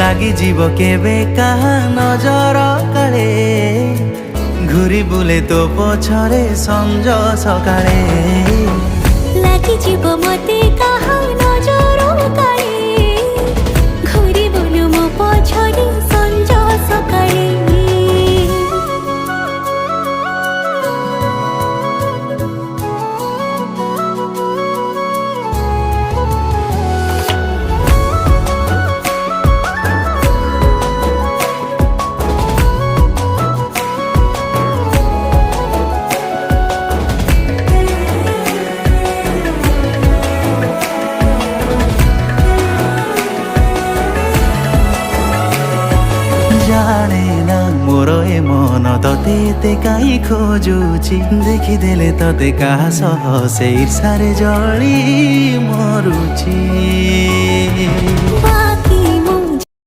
লাগি জীব কেবে কাহা নজর কাଳେ ঘুরি বুলে তো পছরে সঞ্জ সকাଳେ লাগি জীব মতে কাহা নজর কাଳେ ঘুরি বুলু মো পছরে সঞ্জ সকাଳେ জানে না মোর এ মন ততে এতে কাই খোঁজুছি দেখিদেলে ততে কাহা সহ সেই ঈর্ষারে জଳି মরুছি।